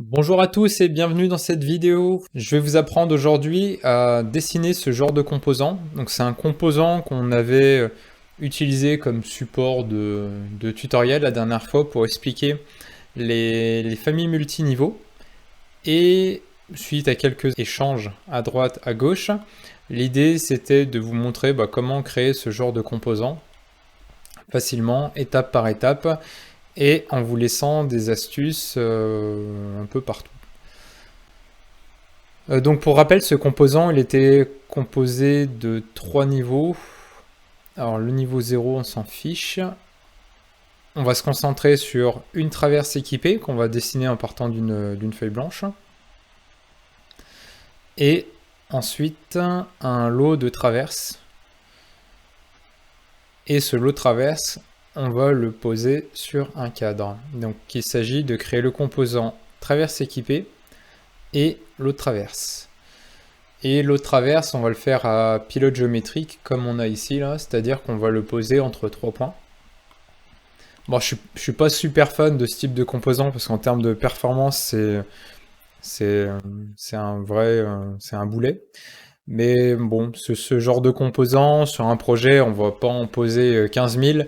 Bonjour à tous et bienvenue dans cette vidéo. Je vais vous apprendre aujourd'hui à dessiner ce genre de composant. Donc c'est un composant qu'on avait utilisé comme support de tutoriel la dernière fois pour expliquer les familles multiniveaux. Et suite à quelques échanges à droite, à gauche, l'idée c'était de vous montrer comment créer ce genre de composant facilement, étape par étape, et en vous laissant des astuces un peu partout. Donc pour rappel, ce composant, il était composé de 3 niveaux. Alors le niveau 0, on s'en fiche. On va se concentrer sur une traverse équipée qu'on va dessiner en partant d'une feuille blanche. Et ensuite, un lot de traverses. Et ce lot de traverses, on va le poser sur un cadre. Donc il s'agit de créer le composant traverse équipée et lot de traverse. Et l'autre traverse, on va le faire à pilote géométrique, comme on a ici, là, c'est-à-dire qu'on va le poser entre 3 points. Bon, je suis pas super fan de ce type de composant, parce qu'en termes de performance, c'est c'est un boulet. Mais bon, ce genre de composant, sur un projet, on va pas en poser 15 000,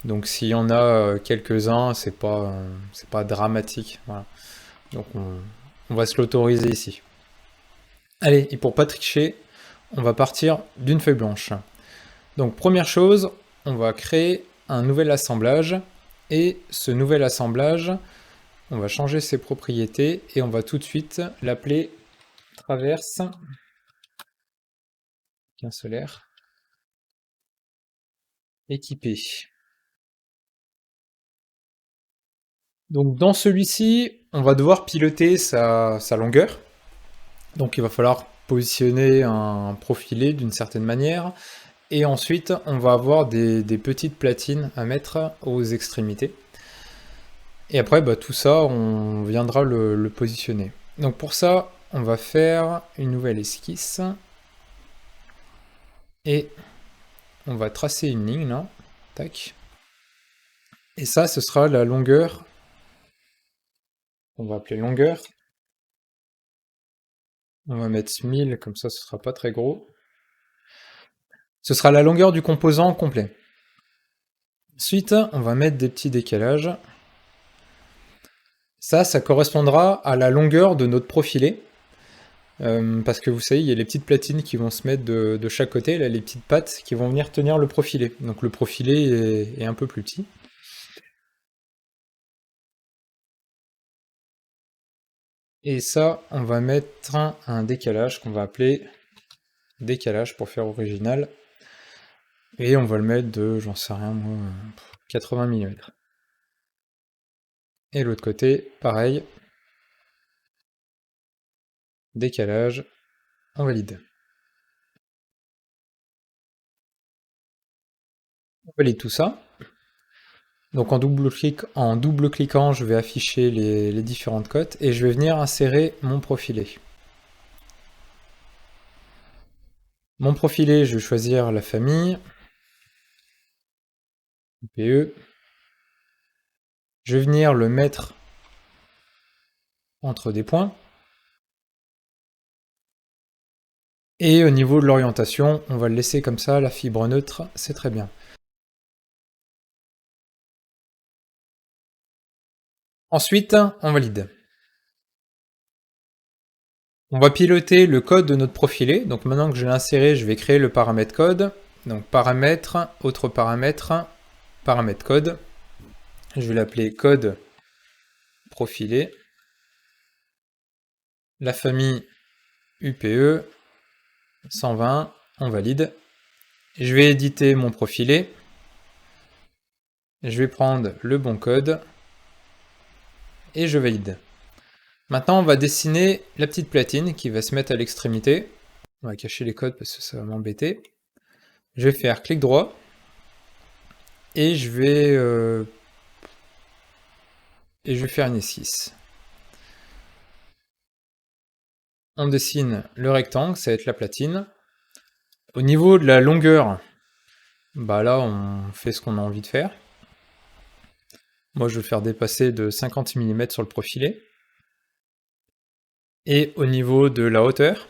donc s'il y en a quelques-uns, c'est pas dramatique. Voilà. Donc on va se l'autoriser ici. Allez, et pour pas tricher, on va partir d'une feuille blanche. Donc première chose, on va créer un nouvel assemblage, et ce nouvel assemblage, on va changer ses propriétés, et on va tout de suite l'appeler traverse solaire équipé. Donc dans celui-ci, on va devoir piloter sa longueur. Donc il va falloir positionner un profilé d'une certaine manière. Et ensuite, on va avoir des petites platines à mettre aux extrémités. Et après, tout ça, on viendra le positionner. Donc pour ça, on va faire une nouvelle esquisse. Et on va tracer une ligne là. Tac. Et ça, ce sera la longueur. On va appeler longueur. On va mettre 1000, comme ça, ce sera pas très gros. Ce sera la longueur du composant complet. Ensuite, on va mettre des petits décalages. Ça correspondra à la longueur de notre profilé. Parce que vous savez, il y a les petites platines qui vont se mettre de chaque côté, là, les petites pattes qui vont venir tenir le profilé. Donc le profilé est un peu plus petit. Et ça, on va mettre un décalage qu'on va appeler décalage pour faire original. Et on va le mettre de, j'en sais rien moi, 80 mm. Et l'autre côté, pareil, décalage, on valide. On valide tout ça. Donc en double-cliquant, je vais afficher les différentes cotes et je vais venir insérer mon profilé. Mon profilé, je vais choisir la famille, PE. Je vais venir le mettre entre des points. Et au niveau de l'orientation, on va le laisser comme ça, la fibre neutre, c'est très bien. Ensuite, on valide. On va piloter le code de notre profilé. Donc maintenant que je l'ai inséré, je vais créer le paramètre code. Donc paramètre, autre paramètre, paramètre code. Je vais l'appeler code profilé. La famille UPE 120, on valide. Je vais éditer mon profilé. Je vais prendre le bon code et je valide. Maintenant, on va dessiner la petite platine qui va se mettre à l'extrémité. On va cacher les codes parce que ça va m'embêter. Je vais faire clic droit et je vais faire une esquisse. On dessine le rectangle, ça va être la platine. Au niveau de la longueur, là on fait ce qu'on a envie de faire. Moi je vais faire dépasser de 50 mm sur le profilé. Et au niveau de la hauteur,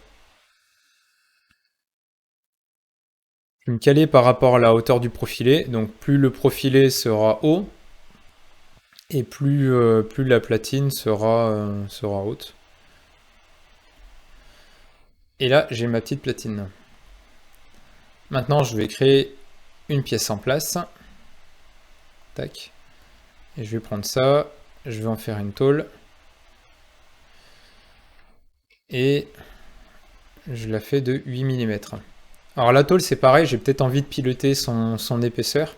je vais me caler par rapport à la hauteur du profilé. Donc plus le profilé sera haut, et plus la platine sera haute. Et là, j'ai ma petite platine. Maintenant, je vais créer une pièce en place. Tac. Et je vais prendre ça. Je vais en faire une tôle. Et je la fais de 8 mm. Alors la tôle, c'est pareil, j'ai peut-être envie de piloter son épaisseur.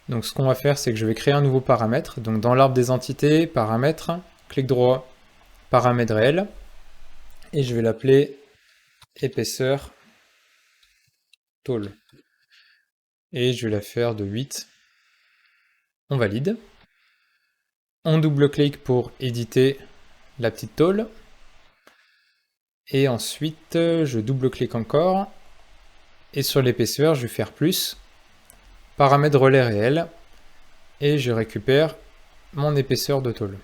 Donc ce qu'on va faire, c'est que je vais créer un nouveau paramètre. Donc dans l'arbre des entités, paramètres, clic droit, paramètre réel. Et je vais l'appeler épaisseur tôle. Et je vais la faire de 8. On valide. On double-clique pour éditer la petite tôle. Et ensuite, je double-clique encore. Et sur l'épaisseur, je vais faire plus. Paramètre relais réel. Et je récupère mon épaisseur de tôle.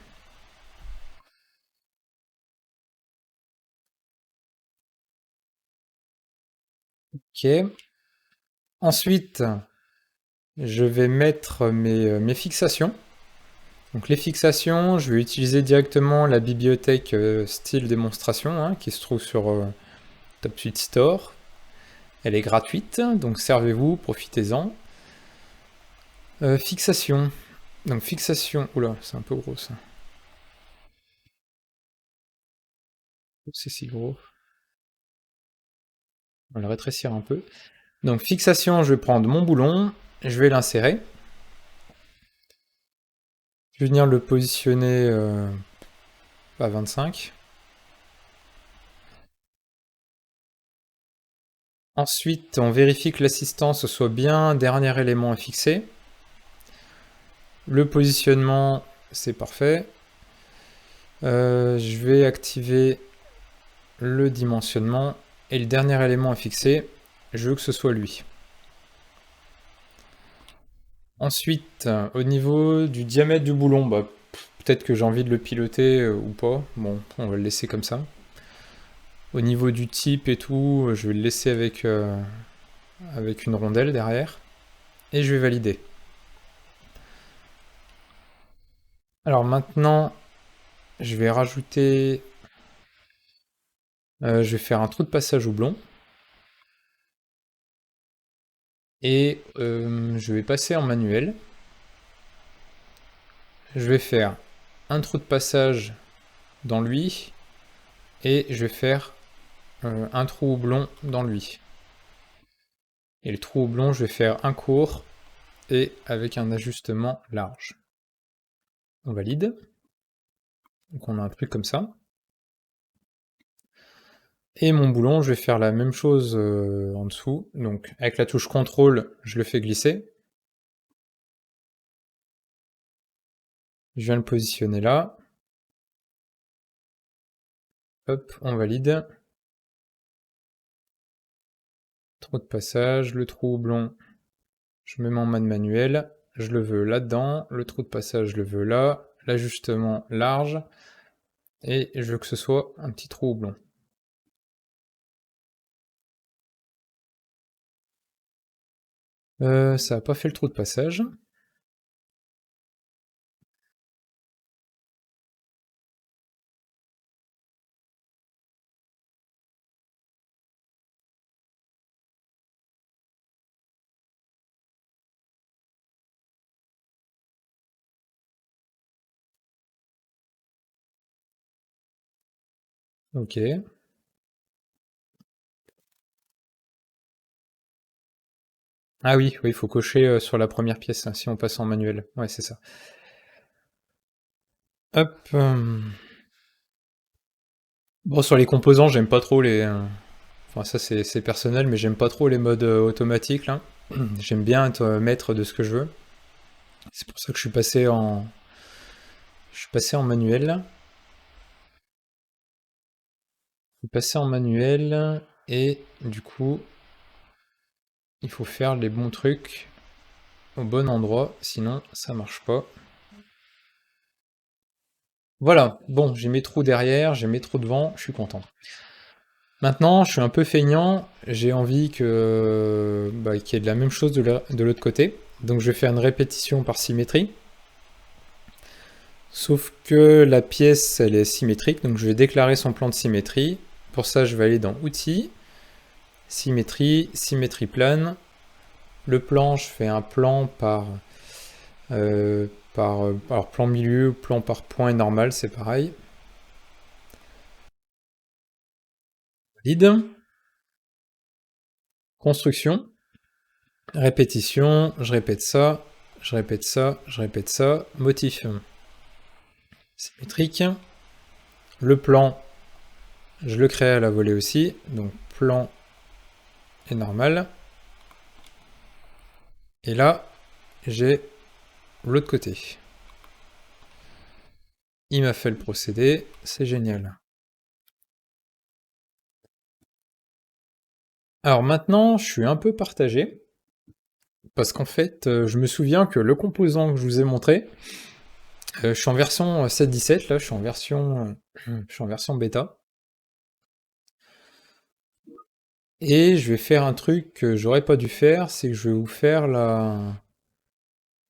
Ok. Ensuite, je vais mettre mes fixations. Donc les fixations, je vais utiliser directement la bibliothèque style démonstration hein, qui se trouve sur Top Suite Store. Elle est gratuite, donc servez-vous, profitez-en. Fixation. Donc fixation. Oula, c'est un peu gros ça. C'est si gros. On va le rétrécir un peu. Donc fixation, je vais prendre mon boulon, je vais l'insérer. Je vais venir le positionner à 25. Ensuite, on vérifie que l'assistance soit bien dernier élément à fixer. Le positionnement, c'est parfait. Je vais activer le dimensionnement et le dernier élément à fixer, je veux que ce soit lui. Ensuite, au niveau du diamètre du boulon, bah, peut-être que j'ai envie de le piloter ou pas. Bon, on va le laisser comme ça. Au niveau du type et tout, je vais le laisser avec une rondelle derrière. Et je vais valider. Alors maintenant, je vais rajouter... je vais faire un trou de passage houblon. Et je vais passer en manuel. Je vais faire un trou de passage dans lui et je vais faire un trou houblon dans lui. Et le trou houblon, je vais faire un court et avec un ajustement large. On valide. Donc on a un truc comme ça. Et mon boulon, je vais faire la même chose en dessous. Donc avec la touche CTRL, je le fais glisser. Je viens le positionner là. Hop, on valide. Trou de passage, le trou houblon, je me mets en mode manuel. Je le veux là-dedans. Le trou de passage, je le veux là. L'ajustement large. Et je veux que ce soit un petit trou houblon. Ça n'a pas fait le trou de passage. Ok. Ah oui, il faut cocher sur la première pièce hein, si on passe en manuel. Ouais, c'est ça. Hop. Bon, sur les composants, j'aime pas trop les... Enfin, ça c'est personnel, mais j'aime pas trop les modes automatiques là. J'aime bien être maître de ce que je veux. C'est pour ça que je suis passé en... manuel. Je suis passé en manuel et du coup, il faut faire les bons trucs au bon endroit, sinon ça marche pas. Voilà, bon, j'ai mes trous derrière, j'ai mes trous devant, je suis content. Maintenant, je suis un peu feignant, j'ai envie que qu'il y ait de la même chose de l'autre côté. Donc je vais faire une répétition par symétrie. Sauf que la pièce, elle est symétrique, donc je vais déclarer son plan de symétrie. Pour ça, je vais aller dans Outils, Symétrie, Symétrie plane. Le plan, je fais un plan alors plan milieu, plan par point et normal, c'est pareil. Valide. Construction. Répétition, je répète ça, je répète ça, je répète ça. Motif symétrique. Le plan, je le crée à la volée aussi. Donc plan est normal. Et là, j'ai l'autre côté. Il m'a fait le procédé, c'est génial. Alors maintenant, je suis un peu partagé. Parce qu'en fait, je me souviens que le composant que je vous ai montré, je suis en version 7.17, là, je suis en version bêta. Et je vais faire un truc que j'aurais pas dû faire, c'est que je vais vous faire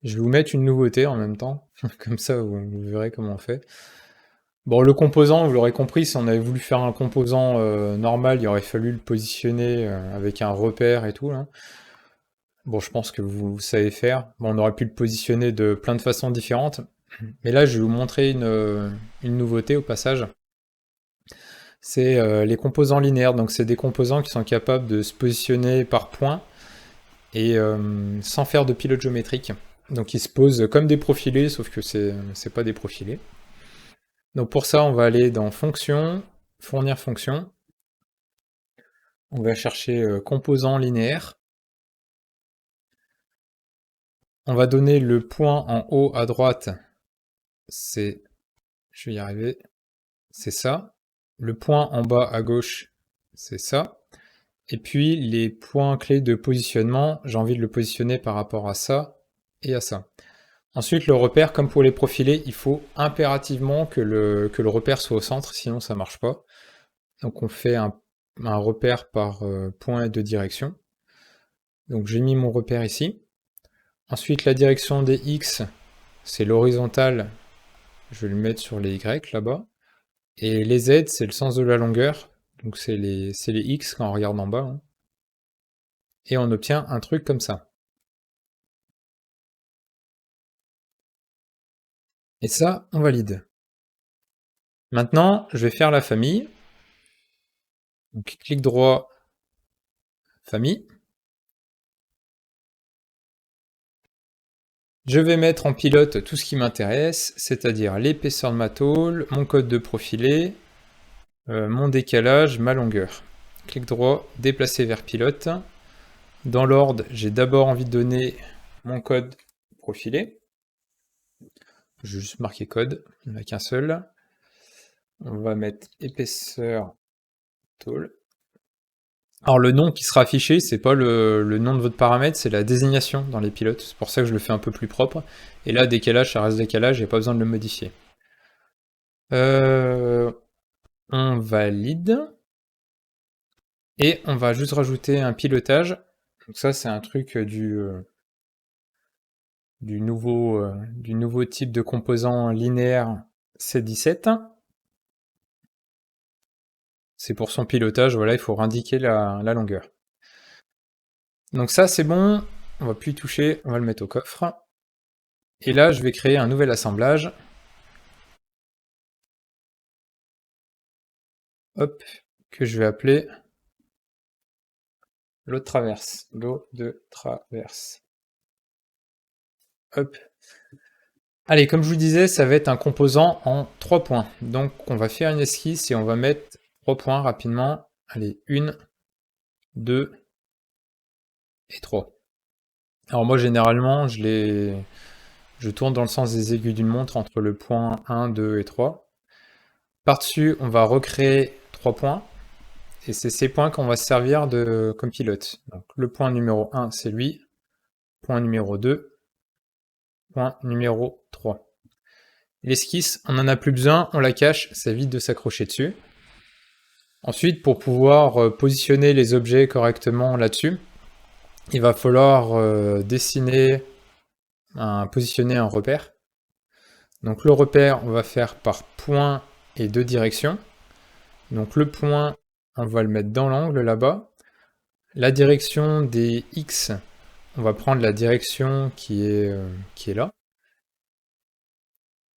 Je vais vous mettre une nouveauté en même temps, comme ça vous verrez comment on fait. Bon, le composant, vous l'aurez compris, si on avait voulu faire un composant normal, il aurait fallu le positionner avec un repère et tout, là. Bon, je pense que vous savez faire. Bon, on aurait pu le positionner de plein de façons différentes. Mais là, je vais vous montrer une nouveauté au passage. C'est les composants linéaires. Donc, c'est des composants qui sont capables de se positionner par points et sans faire de pilote géométrique. Donc, ils se posent comme des profilés, sauf que c'est pas des profilés. Donc, pour ça, on va aller dans Fonction, Fournir fonction. On va chercher composant linéaire. On va donner le point en haut à droite. Je vais y arriver. C'est ça. Le point en bas à gauche, c'est ça. Et puis les points clés de positionnement, j'ai envie de le positionner par rapport à ça et à ça. Ensuite, le repère, comme pour les profilés, il faut impérativement que le repère soit au centre, sinon ça marche pas. Donc on fait un repère par point de direction. Donc j'ai mis mon repère ici. Ensuite, la direction des X, c'est l'horizontale. Je vais le mettre sur les Y là-bas. Et les Z, c'est le sens de la longueur. Donc c'est les X quand on regarde en bas. Hein. Et on obtient un truc comme ça. Et ça, on valide. Maintenant, je vais faire la famille. Donc clic droit, famille. Je vais mettre en pilote tout ce qui m'intéresse, c'est-à-dire l'épaisseur de ma tôle, mon code de profilé, mon décalage, ma longueur. Clic droit, déplacer vers pilote. Dans l'ordre, j'ai d'abord envie de donner mon code profilé. Je vais juste marquer code, il n'y en a qu'un seul. On va mettre épaisseur tôle. Alors le nom qui sera affiché, c'est pas le nom de votre paramètre, c'est la désignation dans les pilotes. C'est pour ça que je le fais un peu plus propre. Et là, décalage, ça reste décalage, il n'y a pas besoin de le modifier. On valide. Et on va juste rajouter un pilotage. Donc ça, c'est un truc du nouveau type de composant linéaire C17. C'est pour son pilotage, voilà, il faut indiquer la longueur. Donc ça, c'est bon, on va plus y toucher, on va le mettre au coffre. Et là, je vais créer un nouvel assemblage. Hop, que je vais appeler lot de traverse. Lot de traverse. Hop. Allez, comme je vous disais, ça va être un composant en 3 points. Donc on va faire une esquisse et on va mettre 3 points rapidement. Allez, 1, 2 et 3. Alors moi généralement je tourne dans le sens des aiguilles d'une montre entre le point 1, 2 et 3. Par-dessus, on va recréer 3 points. Et c'est ces points qu'on va se servir comme pilote. Donc le point numéro 1, c'est lui. Point numéro 2. Point numéro 3. L'esquisse, on n'en a plus besoin, on la cache, ça évite de s'accrocher dessus. Ensuite, pour pouvoir positionner les objets correctement là-dessus, il va falloir positionner un repère. Donc le repère, on va faire par point et deux directions. Donc le point, on va le mettre dans l'angle là-bas. La direction des X, on va prendre la direction qui est là.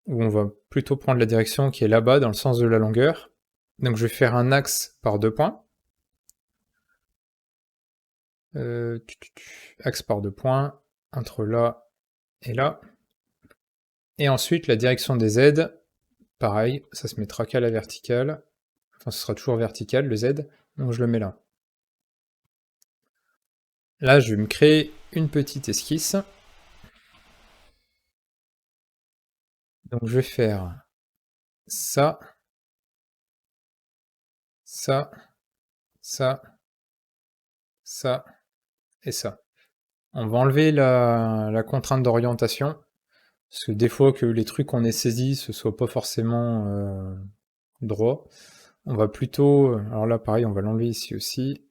Ou on va plutôt prendre la direction qui est là-bas, dans le sens de la longueur. Donc je vais faire un axe par deux points. Axe par deux points, entre là et là. Et ensuite, la direction des Z, pareil, ça se mettra qu'à la verticale. Enfin, ce sera toujours vertical, le Z, donc je le mets là. Là, je vais me créer une petite esquisse. Donc je vais faire ça, ça, ça, ça et ça. On va enlever la contrainte d'orientation, parce que des fois que les trucs qu'on ait saisis, ce soit pas forcément droit. On va plutôt, alors là pareil, on va l'enlever ici aussi.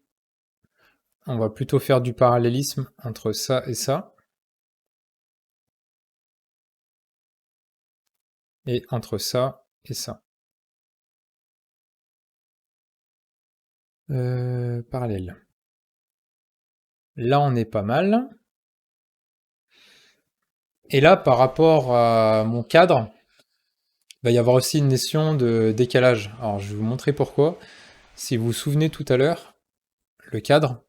On va plutôt faire du parallélisme entre ça et ça. Et entre ça et ça. Parallèle. Là, on est pas mal. Et là, par rapport à mon cadre, il va y avoir aussi une notion de décalage. Alors, je vais vous montrer pourquoi. Si vous vous souvenez tout à l'heure, le cadre,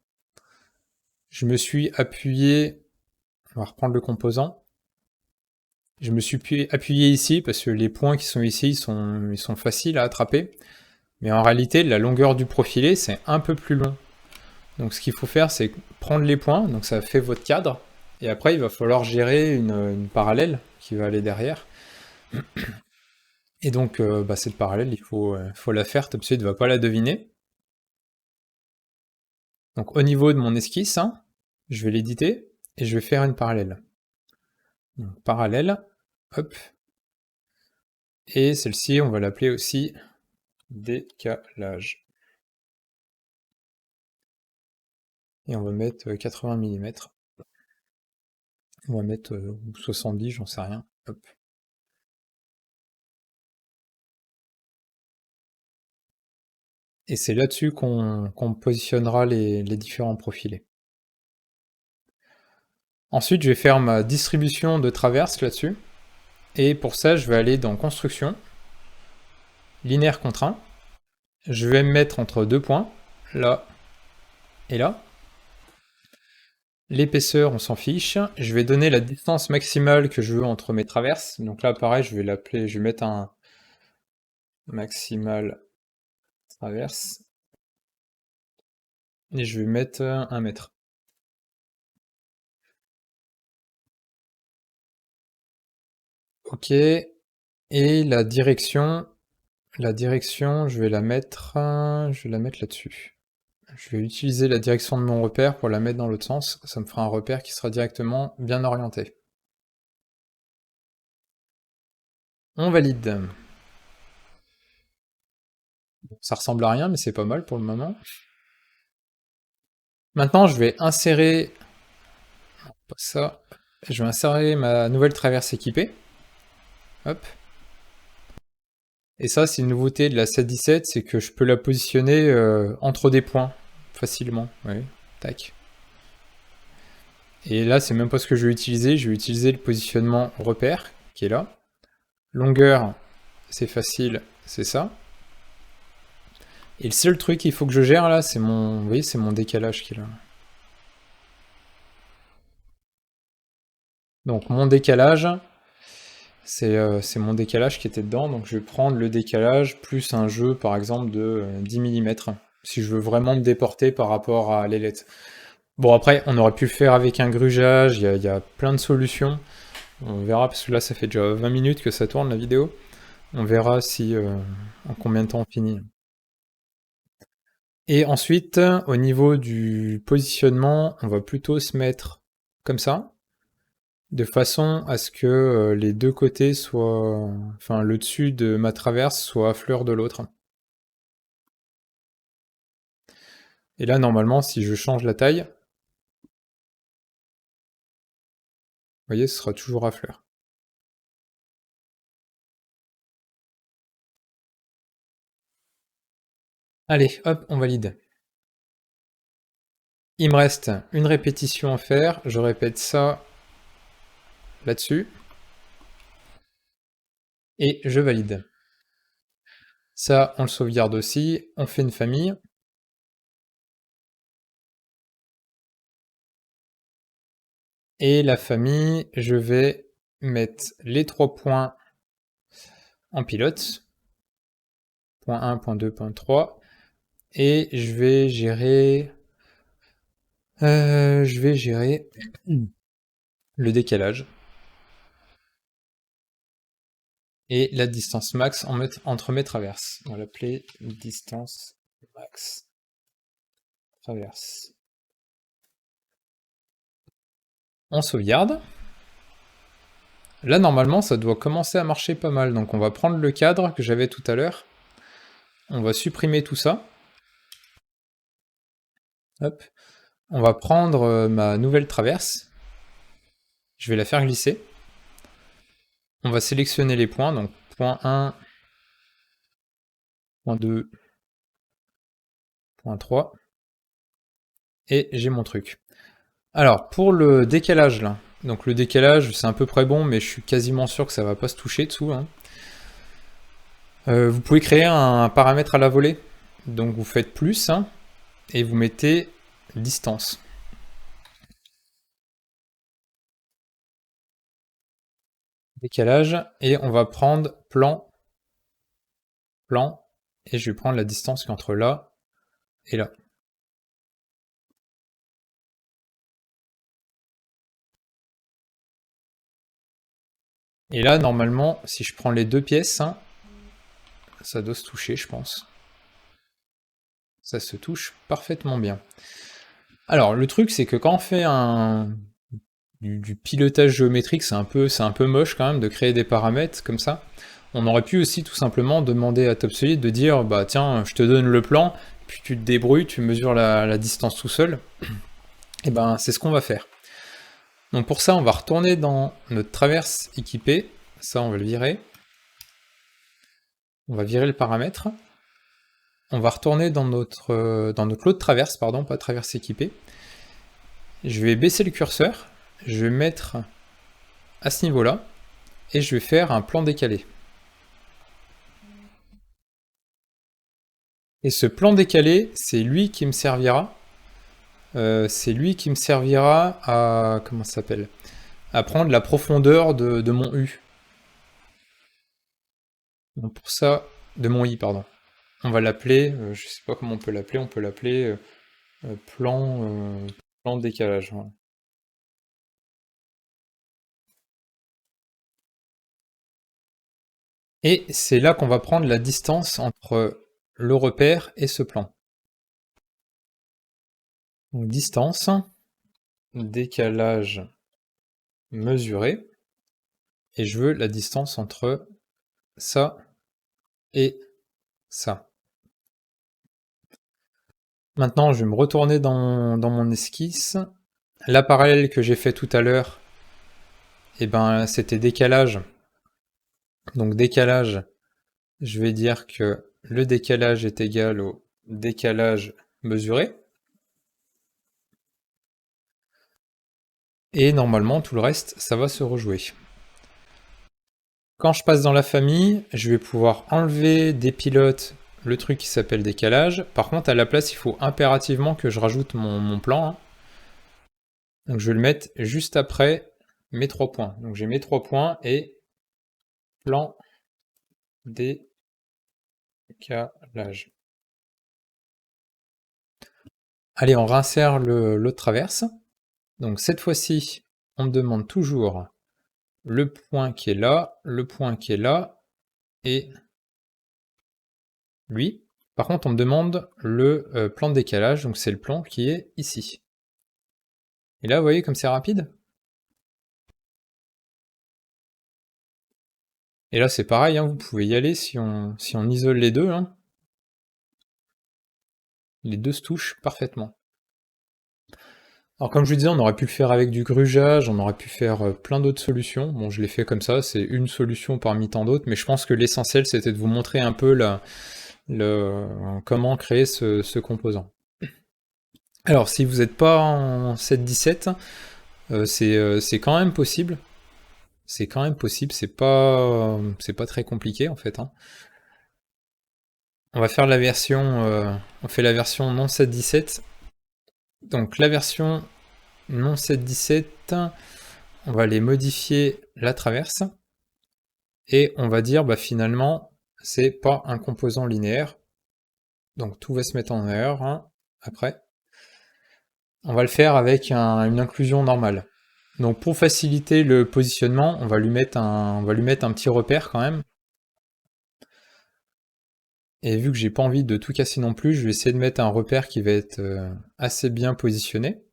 je me suis appuyé, on va reprendre le composant, je me suis appuyé ici parce que les points qui sont ici, ils sont faciles à attraper. Mais en réalité, la longueur du profilé, c'est un peu plus long. Donc ce qu'il faut faire, c'est prendre les points, donc ça fait votre cadre, et après il va falloir gérer une parallèle qui va aller derrière. Et donc cette parallèle, il faut la faire, tout de suite, il ne va pas la deviner. Donc au niveau de mon esquisse, hein, je vais l'éditer, et je vais faire une parallèle. Donc, parallèle, hop. Et celle-ci, on va l'appeler aussi décalage. Et on va mettre 80 mm. On va mettre 70, j'en sais rien. Hop. Et c'est là-dessus qu'on positionnera les différents profilés. Ensuite, je vais faire ma distribution de traverses là-dessus. Et pour ça, je vais aller dans Construction, Linéaire contraint. Je vais me mettre entre deux points, là et là. L'épaisseur, on s'en fiche. Je vais donner la distance maximale que je veux entre mes traverses. Donc là, pareil, je vais mettre un maximal traverse. Et je vais mettre 1 mètre. Ok. Et la direction, je vais la mettre là-dessus. Je vais utiliser la direction de mon repère pour la mettre dans l'autre sens. Ça me fera un repère qui sera directement bien orienté. On valide. Ça ressemble à rien, mais c'est pas mal pour le moment. Maintenant, je vais insérer... Pas ça. Je vais insérer ma nouvelle traverse équipée. Hop. Et ça, c'est une nouveauté de la 717, c'est que je peux la positionner entre des points facilement. Oui, tac. Et là, c'est même pas ce que je vais utiliser. Je vais utiliser le positionnement repère qui est là. Longueur, c'est facile, c'est ça. Et le seul truc qu'il faut que je gère là, c'est mon, vous voyez, c'est mon décalage qui est là. Donc mon décalage, c'est mon décalage qui était dedans. Donc je vais prendre le décalage plus un jeu par exemple de 10 mm. Si je veux vraiment me déporter par rapport à l'ailette. Bon après, on aurait pu le faire avec un grugeage, il y a plein de solutions. On verra, parce que là ça fait déjà 20 minutes que ça tourne la vidéo. On verra si en combien de temps on finit. Et ensuite, au niveau du positionnement, on va plutôt se mettre comme ça. de façon à ce que les deux côtés soient... Enfin, le dessus de ma traverse soit à fleur de l'autre. Et là, normalement, si je change la taille, vous voyez, ce sera toujours à fleur. Allez, hop, on valide. Il me reste une répétition à faire. Je répète ça là-dessus. Et je valide. Ça, on le sauvegarde aussi. On fait une famille. Et la famille, je vais mettre les 3 points en pilote. Point 1, point 2, point 3. Et je vais gérer... le décalage. Et la distance max entre mes traverses. On va l'appeler distance max traverse. On sauvegarde. Là, normalement, ça doit commencer à marcher pas mal. Donc on va prendre le cadre que j'avais tout à l'heure. On va supprimer tout ça. Hop. On va prendre ma nouvelle traverse. Je vais la faire glisser. On va sélectionner les points. Donc point 1, point 2, point 3. Et j'ai mon truc. Alors, pour le décalage, là. Donc le décalage, c'est à peu près bon, mais je suis quasiment sûr que ça va pas se toucher dessous. Hein. Vous pouvez créer un paramètre à la volée. Donc vous faites plus, hein, et vous mettez distance. Décalage, et on va prendre plan, et je vais prendre la distance qui est entre là et là. Et là, normalement, si je prends les deux pièces, hein, ça doit se toucher, je pense. Ça se touche parfaitement bien. Alors, le truc, c'est que quand on fait du pilotage géométrique, c'est un peu moche quand même de créer des paramètres comme ça. On aurait pu aussi tout simplement demander à TopSolid de dire, bah tiens, je te donne le plan, puis tu te débrouilles, tu mesures la distance tout seul. Et ben, c'est ce qu'on va faire. Donc pour ça, on va retourner dans notre traverse équipée. Ça, on va le virer. On va virer le paramètre. On va retourner dans notre lot de traverse, pardon, pas traverse équipée. Je vais baisser le curseur. Je vais mettre à ce niveau-là. Et je vais faire un plan décalé. Et ce plan décalé, c'est lui qui me servira. À... Comment ça s'appelle? À prendre la profondeur de mon U. Donc pour ça, de mon I, pardon. On va l'appeler, je sais pas comment on peut l'appeler plan de décalage. Voilà. Et c'est là qu'on va prendre la distance entre le repère et ce plan. Donc distance, décalage mesuré, et je veux la distance entre ça et ça. Maintenant, je vais me retourner dans mon esquisse. La parallèle que j'ai fait tout à l'heure, eh ben, c'était décalage. Donc décalage, je vais dire que le décalage est égal au décalage mesuré. Et normalement, tout le reste, ça va se rejouer. Quand je passe dans la famille, je vais pouvoir enlever des pilotes le truc qui s'appelle décalage. Par contre, à la place, il faut impérativement que je rajoute mon plan. Hein. Donc je vais le mettre juste après mes 3 points. Donc j'ai mes 3 points et plan décalage. Allez, on réinsère l'autre traverse. Donc cette fois-ci, on me demande toujours le point qui est là, le point qui est là, et lui. Par contre, on me demande le plan de décalage, donc c'est le plan qui est ici. Et là, vous voyez comme c'est rapide? Et là c'est pareil, hein, vous pouvez y aller si on isole les deux, hein. Les deux se touchent parfaitement. Alors comme je vous disais, on aurait pu le faire avec du grugeage, on aurait pu faire plein d'autres solutions. Bon, je l'ai fait comme ça, c'est une solution parmi tant d'autres, mais je pense que l'essentiel c'était de vous montrer un peu comment créer ce composant. Alors si vous n'êtes pas en 7-17, c'est quand même possible. C'est quand même possible, c'est pas très compliqué en fait, hein. On va faire la version, on fait la version non 7-17. Donc la version non 7-17, on va aller modifier la traverse et on va dire bah finalement c'est pas un composant linéaire. Donc tout va se mettre en erreur, hein, après. On va le faire avec une inclusion normale. Donc pour faciliter le positionnement, on va lui mettre un petit repère quand même. Et vu que j'ai pas envie de tout casser non plus, je vais essayer de mettre un repère qui va être assez bien positionné.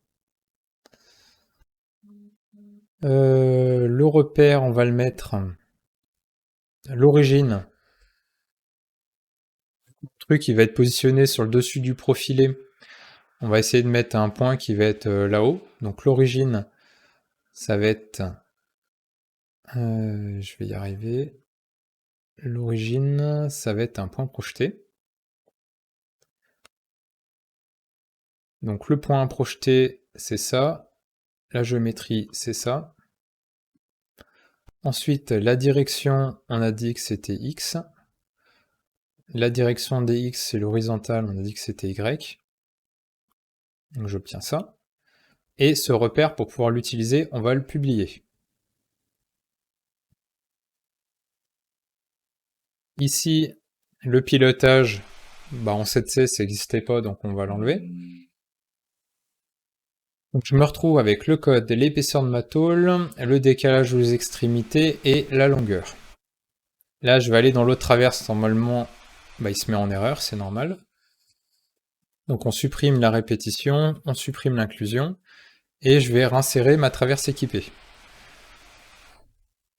Le repère, on va le mettre à l'origine. Le truc qui va être positionné sur le dessus du profilé. On va essayer de mettre un point qui va être là-haut. Donc l'origine, ça va être... je vais y arriver. L'origine, ça va être un point projeté. Donc le point projeté, c'est ça. La géométrie, c'est ça. Ensuite, la direction, on a dit que c'était X. La direction des X, c'est l'horizontale, on a dit que c'était Y. Donc j'obtiens ça. Et ce repère, pour pouvoir l'utiliser, on va le publier. Ici, le pilotage, bah en 7C, ça n'existait pas, donc on va l'enlever. Donc je me retrouve avec le code, l'épaisseur de ma tôle, le décalage aux extrémités et la longueur. Là, je vais aller dans l'autre traverse, normalement, bah, il se met en erreur, c'est normal. Donc on supprime la répétition, on supprime l'inclusion, et je vais réinsérer ma traverse équipée.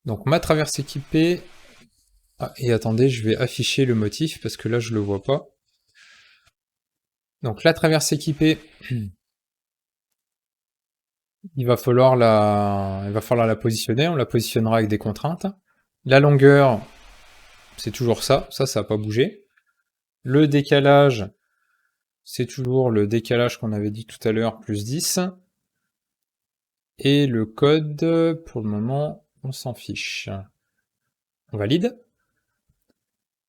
Donc ma traverse équipée... Ah, et attendez, je vais afficher le motif, parce que là, je le vois pas. Donc la traverse équipée... il va falloir la positionner, on la positionnera avec des contraintes. La longueur, c'est toujours ça n'a pas bougé. Le décalage, c'est toujours le décalage qu'on avait dit tout à l'heure, plus 10. Et le code, pour le moment, on s'en fiche. On valide.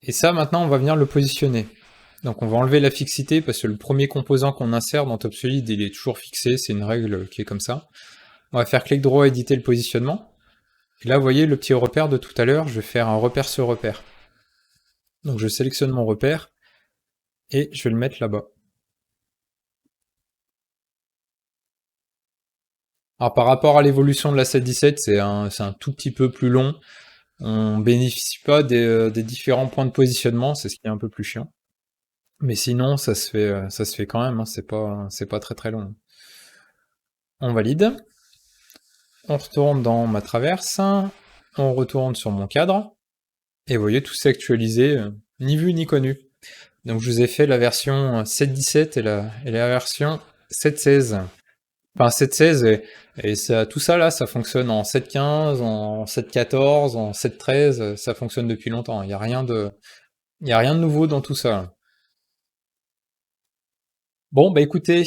Et ça, maintenant, on va venir le positionner. Donc on va enlever la fixité, parce que le premier composant qu'on insère dans TopSolid, il est toujours fixé, c'est une règle qui est comme ça. On va faire clic droit, éditer le positionnement. Et là, vous voyez le petit repère de tout à l'heure, je vais faire un repère sur repère. Donc je sélectionne mon repère, et je vais le mettre là-bas. Alors par rapport à l'évolution de la 7.17, c'est un tout petit peu plus long. On bénéficie pas des différents points de positionnement, c'est ce qui est un peu plus chiant. Mais sinon, ça se fait quand même, hein, c'est pas très très long. On valide. On retourne dans ma traverse. On retourne sur mon cadre. Et vous voyez, tout s'est actualisé, ni vu ni connu. Donc je vous ai fait la version 7.17 et la version 7.16. Enfin 7.16 et ça, tout ça là, ça fonctionne en 7.15, en 7.14, en 7.13, ça fonctionne depuis longtemps. Il n'y a rien de nouveau dans tout ça. Bon bah écoutez,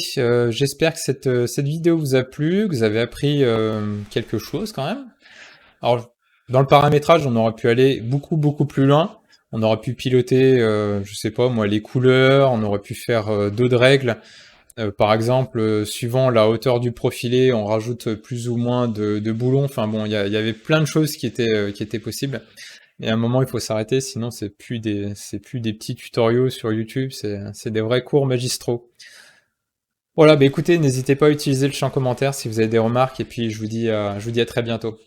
j'espère que cette vidéo vous a plu, que vous avez appris quelque chose quand même. Alors dans le paramétrage, on aurait pu aller beaucoup plus loin. On aurait pu piloter, je sais pas moi, les couleurs, on aurait pu faire d'autres règles. Par exemple, suivant la hauteur du profilé, on rajoute plus ou moins de boulons. Enfin bon, il y avait plein de choses qui étaient possibles. Mais à un moment, il faut s'arrêter, sinon c'est plus des petits tutoriaux sur YouTube, c'est des vrais cours magistraux. Voilà, bah écoutez, n'hésitez pas à utiliser le champ commentaire si vous avez des remarques, et puis je vous dis à très bientôt.